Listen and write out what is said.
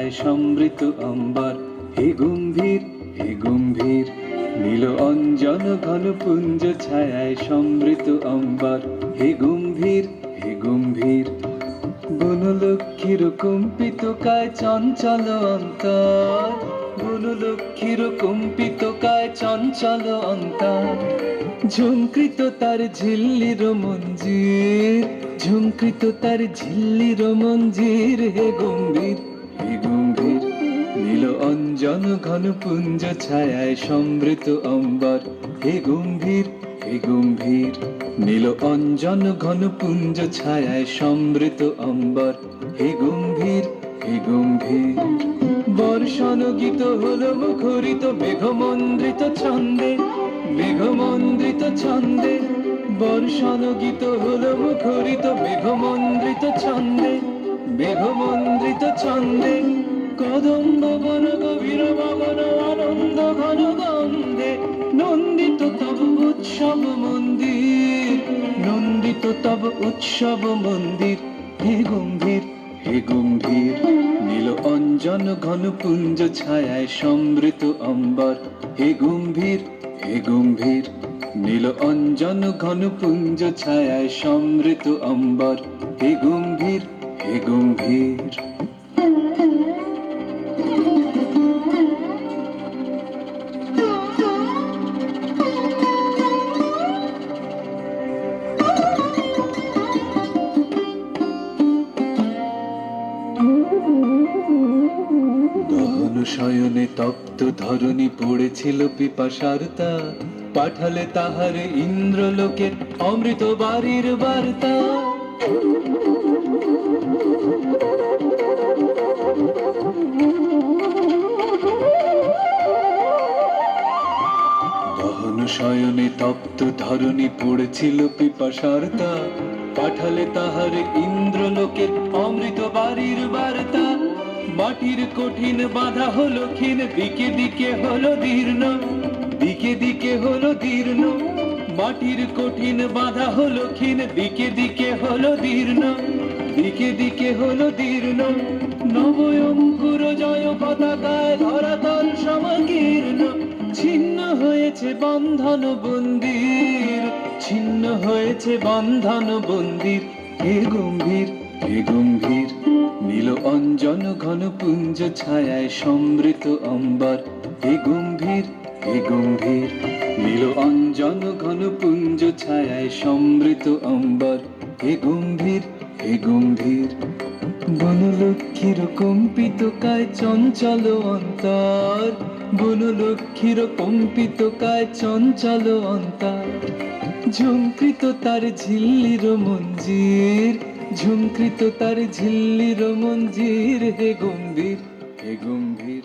ছায়ায় সমৃত অম্বর, হে গম্ভীর হে গম্ভীর। নীল অঞ্জন ঘন পুঞ্জ ছায়ায় সমৃত অম্বর, হে গম্ভীর হে গম্ভীর। বনলক্ষ্মীর কম্পিত কায় চঞ্চল অন্তর, বনলক্ষ্মীর কম্পিত কায় চঞ্চল অন্তর। ঝুমকৃত তার ঝিল্লির মঞ্জির, ঝুমকৃত তার ঝিল্লির মঞ্জির, হে গম্ভীর হে গম্ভীর। নীল অঞ্জন ঘন পুঞ্জ ছায়ায় সমৃত অম্বর, হে গম্ভীর হে গম্ভীর। নীল অঞ্জন ঘন পুঞ্জ ছায়ায় সমৃত অম্বর, হে গম্ভীর হে গম্ভীর। বর্ষণ গীত হলো মুখরিত মেঘমন্দ্রিত ছন্দে, মেঘমন্দ্রিত ছন্দে। বর্ষণ গীত হলো মুখরিত মেঘমন্দ্রিত ছন্দে, মেঘমন্দ্রিত ছন্দে। কদম্ব বন গভীর গগন আনন্দ ঘন গন্ধে, নন্দিত তব উৎসব মন্দির, নন্দিত তব উৎসব মন্দির, হে গম্ভীর হে গম্ভীর। নীল অঞ্জন ঘন পুঞ্জ ছায়ায় সমৃত অম্বর, হে গম্ভীর হে গম্ভীর। নীল অঞ্জন ঘন পুঞ্জ ছায়ায় সমৃত অম্বর, হে গম্ভীর হে গম্ভীর। গহন শয়নে তপ্ত ধরণী পড়েছিল পিপাসার তার, পাঠালে তাহারে ইন্দ্রলোকের অমৃত বাড়ির বার্তা। গহন শয়নে তপ্ত ধরণী পড়েছিল পিপাসার তার, পাঠালে তাহারে ইন্দ্রলোকের অমৃত বাড়ির বার্তা। মাটির কঠিন বাধা হলো ক্ষীণ, দিকে দিকে হলো দীর্ণ, দিকে দিকে হলো দীর্ণ। মাটির কঠিন বাধা হলো ক্ষীণ, দিকে দিকে হলো দীর্ণ, দিকে দিকে হলো দীর্ণ। নব অঙ্কুর জয় পতাকায় ধরাতল সমকীর্ণ, ছিন্ন হয়েছে বন্ধন বন্দির, ছিন্ন হয়েছে বন্ধন বন্দির, হে গম্ভীর হে গম্ভীর। নীল অঞ্জন ঘন পুঞ্জ ছায়ায় সমৃত অম্বর, হে গম্ভীর হে গম্ভীর। নীল অঞ্জন ঘন পুঞ্জ ছায়ায় সমৃত অম্বর, হে গম্ভীর হে গম্ভীর। বনলক্ষ্মীর কম্পিত কায় চঞ্চল অন্তর, বনলক্ষ্মীর কম্পিত কায় চঞ্চল অন্তর। ঝুমকৃত তার ঝিল্লির মঞ্জির, ঝুমকৃত তার ঝিল্লির মঞ্জির, হে গম্ভীর হে গম্ভীর।